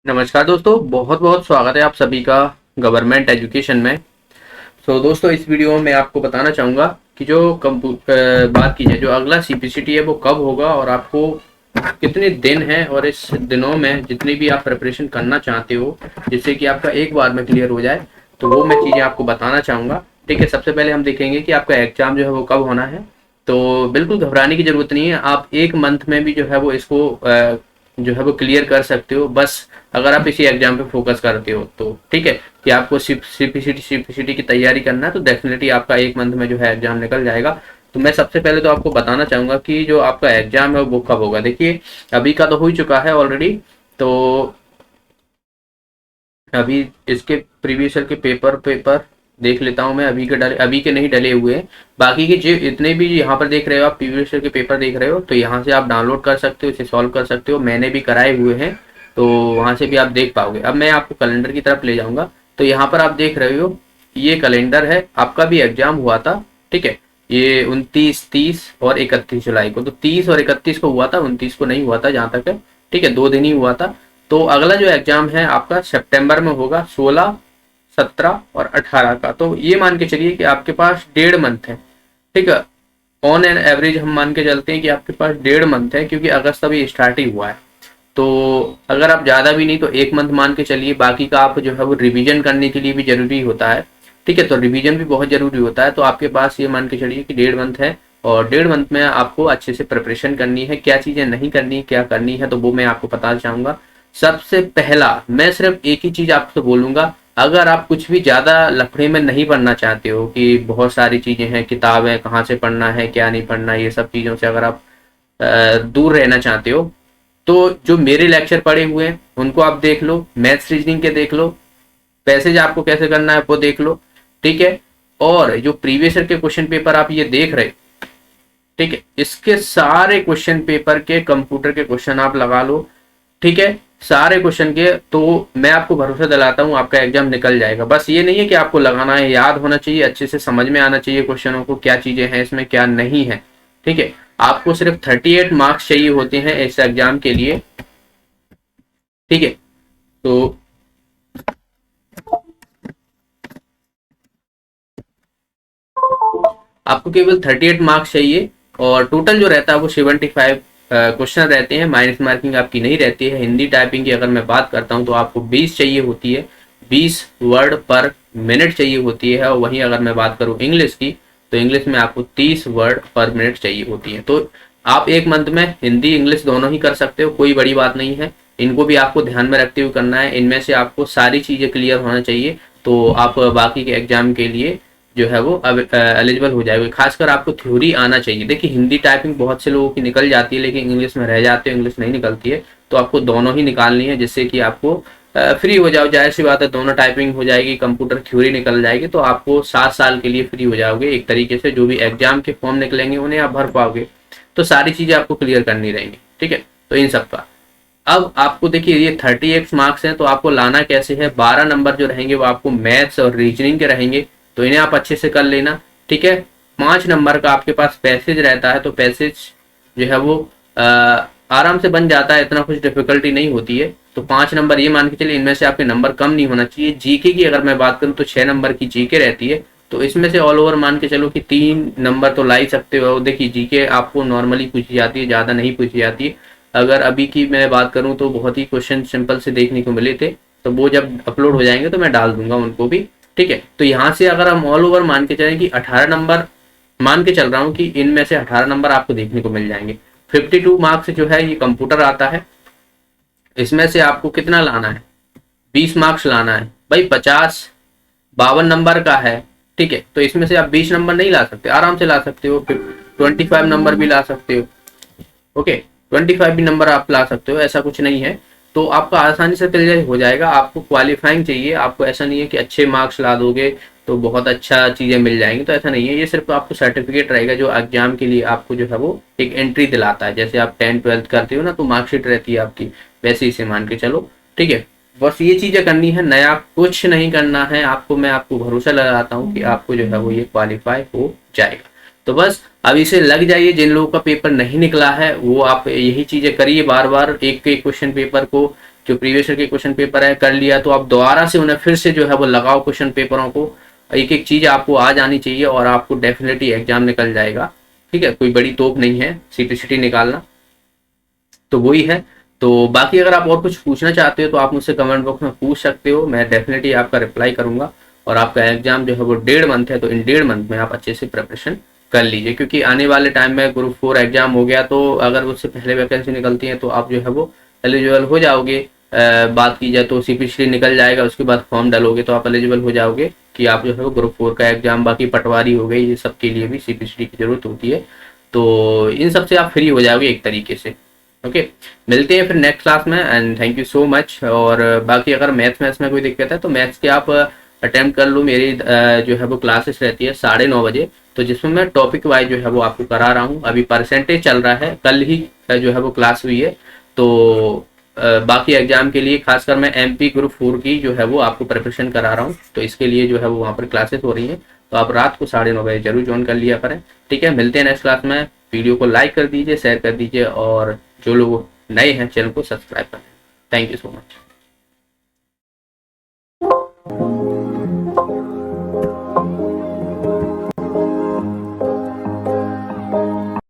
नमस्कार दोस्तों, बहुत बहुत स्वागत है आप सभी का गवर्नमेंट एजुकेशन में। दोस्तों, इस वीडियो में मैं आपको बताना चाहूँगा कि बात की जाए जो अगला सीपीसीटी है वो कब होगा और आपको कितने दिन हैं, और इस दिनों में जितनी भी आप प्रिपरेशन करना चाहते हो जिससे कि आपका एक बार में क्लियर हो जाए, तो वो मैं चीज़ें आपको बताना चाहूँगा। ठीक है, सबसे पहले हम देखेंगे कि आपका एग्ज़ाम जो है वो कब होना है। तो बिल्कुल घबराने की ज़रूरत नहीं है, आप एक मंथ में भी जो है वो इसको जो है वो क्लियर कर सकते हो, बस अगर आप इसी एग्जाम पे फोकस करते हो तो। ठीक है, कि आपको सीपीसीटी की तैयारी करना है तो डेफिनेटली आपका एक मंथ में जो है एग्जाम निकल जाएगा। तो मैं सबसे पहले तो आपको बताना चाहूंगा कि जो आपका एग्जाम है वो कब होगा। देखिए, अभी का तो हो ही चुका है ऑलरेडी। तो अभी इसके प्रीवियस ईयर के पेपर पेपर देख लेता हूँ मैं। अभी के नहीं डले हुए हैं। बाकी के जो इतने भी यहाँ पर देख रहे हो आप, प्रीवियस ईयर के पेपर देख रहे हो, तो यहाँ से आप डाउनलोड कर सकते हो, इसे सॉल्व कर सकते हो। मैंने भी कराए हुए हैं, तो वहाँ से भी आप देख पाओगे। अब मैं आपको कैलेंडर की तरफ ले जाऊँगा। तो यहाँ पर आप देख रहे हो, ये कैलेंडर है, आपका भी एग्जाम हुआ था। ठीक है, ये 29, 30 और 31 जुलाई को। तो 30 और 31 को हुआ था, 29 को नहीं हुआ था जहाँ तक है। ठीक है, 2 दिन ही हुआ था। तो अगला जो एग्जाम है आपका सितंबर में होगा, 16, 17 और 18 का। तो ये मान के चलिए कि आपके पास 1.5 मंथ है। ठीक है, ऑन एन एवरेज हम मान के चलते हैं कि आपके पास 1.5 मंथ है, क्योंकि अगस्त अभी स्टार्ट ही हुआ है। तो अगर आप ज़्यादा भी नहीं तो 1 मंथ मान के चलिए। बाकी का आप जो है वो रिवीजन करने के लिए भी जरूरी होता है। ठीक है, तो रिवीजन भी बहुत जरूरी होता है। तो आपके पास ये मान के चलिए कि 1.5 मंथ है, और 1.5 मंथ में आपको अच्छे से प्रिपरेशन करनी है। क्या चीज़ें नहीं करनी, क्या करनी है, तो वो मैं आपको बताना चाहूँगा। सबसे पहला मैं सिर्फ एक ही चीज़ आपसे बोलूँगा। अगर आप कुछ भी ज़्यादा लफड़े में नहीं पढ़ना चाहते हो कि बहुत सारी चीज़ें हैं, किताबें कहाँ से पढ़ना है, क्या नहीं पढ़ना, ये सब चीज़ों से अगर आप दूर रहना चाहते हो, तो जो मेरे लेक्चर पड़े हुए हैं उनको आप देख लो, मैथ्स रीजनिंग के देख लो, पैसेज आपको कैसे करना है वो देख लो। ठीक है, और जो प्रीवियस ईयर के क्वेश्चन पेपर आप ये देख रहे, ठीक है, इसके सारे क्वेश्चन पेपर के कंप्यूटर के क्वेश्चन आप लगा लो। ठीक है, सारे क्वेश्चन के। तो मैं आपको भरोसा दिलाता हूँ आपका एग्जाम निकल जाएगा। बस ये नहीं है कि आपको लगाना है, याद होना चाहिए, अच्छे से समझ में आना चाहिए क्वेश्चनों को, क्या चीजें हैं इसमें, क्या नहीं है। ठीक है, आपको सिर्फ 38 मार्क्स चाहिए होते हैं इस एग्जाम के लिए। ठीक है, तो आपको केवल 38 मार्क्स चाहिए, और टोटल जो रहता है वो 75 क्वेश्चन रहते हैं। माइनस मार्किंग आपकी नहीं रहती है। हिंदी टाइपिंग की अगर मैं बात करता हूँ तो आपको 20 चाहिए होती है, 20 वर्ड पर मिनट चाहिए होती है। और वहीं अगर मैं बात करूँ इंग्लिश की, तो इंग्लिश में आपको 30 वर्ड पर मिनट चाहिए होती है। तो आप एक मंथ में हिंदी इंग्लिश दोनों ही कर सकते हो, कोई बड़ी बात नहीं है। इनको भी आपको ध्यान में रखते हुए करना है। इनमें से आपको सारी चीज़ें क्लियर होना चाहिए, तो आप बाकी के एग्जाम के लिए जो है वो अब एलिजिबल हो जाएगी। खासकर आपको थ्योरी आना चाहिए। देखिए, हिंदी टाइपिंग बहुत से लोगों की निकल जाती है, लेकिन इंग्लिश में रह जाते हैं, इंग्लिश नहीं निकलती है। तो आपको दोनों ही निकालनी है, जिससे कि आपको फ्री हो जाओ। जाहिर सी बात है, दोनों टाइपिंग हो जाएगी, कंप्यूटर थ्योरी निकल जाएगी, तो आपको 7 साल के लिए फ्री हो जाओगे एक तरीके से। जो भी एग्जाम के फॉर्म निकलेंगे उन्हें आप भर पाओगे। तो सारी चीज़ें आपको क्लियर करनी रहेंगी। ठीक है, तो इन सब का अब आपको देखिए, ये 38 मार्क्स हैं, तो आपको लाना कैसे है। 12 नंबर जो रहेंगे वो आपको मैथ्स और रीजनिंग के रहेंगे, तो इन्हें आप अच्छे से कर लेना। ठीक है, 5 नंबर का आपके पास पैसेज रहता है, तो पैसेज जो है वो आराम से बन जाता है, इतना कुछ डिफिकल्टी नहीं होती है। तो 5 नंबर ये मान के चलिए, इनमें से आपके नंबर कम नहीं होना चाहिए। जीके की अगर मैं बात करूँ तो 6 नंबर की जीके रहती है, तो इसमें से ऑल ओवर मान के चलो कि 3 नंबर तो ला ही सकते हो। देखिए, जीके आपको नॉर्मली पूछी जाती है, ज़्यादा नहीं पूछी जाती है। अगर अभी की मैं बात करूं तो बहुत ही क्वेश्चन सिंपल से देखने को मिले थे, तो वो जब अपलोड हो जाएंगे तो मैं डाल दूंगा उनको भी। ठीक है, तो यहाँ से अगर हम ऑल ओवर मान के चलें कि 18 नंबर मान के चल रहा हूँ कि इनमें से 18 नंबर आपको देखने को मिल जाएंगे। 52 मार्क्स जो है ये कंप्यूटर आता है, इसमें से आपको कितना लाना है, 20 मार्क्स लाना है भाई। 52 नंबर का है। ठीक है, तो इसमें से आप 20 नंबर नहीं ला सकते, आराम से ला सकते हो। 25 नंबर भी ला सकते हो। ओके, 25 भी नंबर आप ला सकते हो, ऐसा कुछ नहीं है। तो आपका आसानी से क्लियर हो जाएगा। आपको क्वालिफाइंग चाहिए, आपको ऐसा नहीं है कि अच्छे मार्क्स ला दोगे तो बहुत अच्छा चीज़ें मिल जाएंगी, तो ऐसा नहीं है। ये सिर्फ आपको सर्टिफिकेट रहेगा जो एग्जाम के लिए आपको जो है वो एक एंट्री दिलाता है। जैसे आप 10th 12th करते हो ना, तो मार्कशीट रहती है आपकी, वैसे ही से मान के चलो। ठीक है, बस ये चीज़ें करनी है, नया कुछ नहीं करना है आपको। मैं आपको भरोसा लगाता हूँ कि आपको जो है वो ये क्वालिफाई हो जाएगा। तो बस अब इसे लग जाइए। जिन लोगों का पेपर नहीं निकला है वो आप यही चीजें करिए बार बार, एक एक क्वेश्चन पेपर को, जो प्रीवियस ईयर के क्वेश्चन पेपर है कर लिया तो आप दोबारा से उन्हें फिर से जो है वो लगाओ क्वेश्चन पेपरों को। एक एक चीज आपको आ जानी चाहिए और आपको डेफिनेटली एग्जाम निकल जाएगा। ठीक है, कोई बड़ी तोप नहीं है सीपीसीटी निकालना, तो वही है। तो बाकी अगर आप और कुछ पूछना चाहते हो तो आप मुझसे कमेंट बॉक्स में पूछ सकते हो, मैं डेफिनेटली आपका रिप्लाई करूंगा। और आपका एग्जाम जो है वो 1.5 मंथ है, तो इन 1.5 मंथ में आप अच्छे से प्रिपरेशन कर लीजिए, क्योंकि आने वाले टाइम में ग्रुप 4 एग्जाम हो गया तो अगर उससे पहले वैकेंसी निकलती है तो आप जो है वो एलिजिबल हो जाओगे। बात की जाए तो सीपीसी निकल जाएगा, उसके बाद फॉर्म डालोगे तो आप एलिजिबल हो जाओगे कि आप जो है वो ग्रुप 4 का एग्जाम, बाकी पटवारी हो गई, ये सब के लिए भी सीपीसी की जरूरत होती है। तो इन सब से आप फ्री हो जाओगे एक तरीके से। ओके, मिलते हैं फिर नेक्स्ट क्लास में, and thank you so much. और बाकी अगर मैथ्स में कोई दिक्कत है तो मैथ्स के आप अटेम्प्ट कर लो। मेरी जो है वो क्लासेस रहती है 9:30 बजे, तो जिसमें मैं टॉपिक वाइज जो है वो आपको करा रहा हूँ। अभी परसेंटेज चल रहा है, कल ही जो है वो क्लास हुई है। तो बाकी एग्जाम के लिए खासकर मैं एमपी ग्रुप 4 की जो है वो आपको प्रिपरेशन करा रहा हूँ, तो इसके लिए जो है वो वहाँ पर क्लासेस हो रही हैं। तो आप रात को 9:30 बजे जरूर ज्वाइन कर लिया करें। ठीक है, मिलते हैं नेक्स्ट क्लास में। वीडियो को लाइक कर दीजिए, शेयर कर दीजिए, और जो लोग नए हैं चैनल को सब्सक्राइब करें। Thank you so much.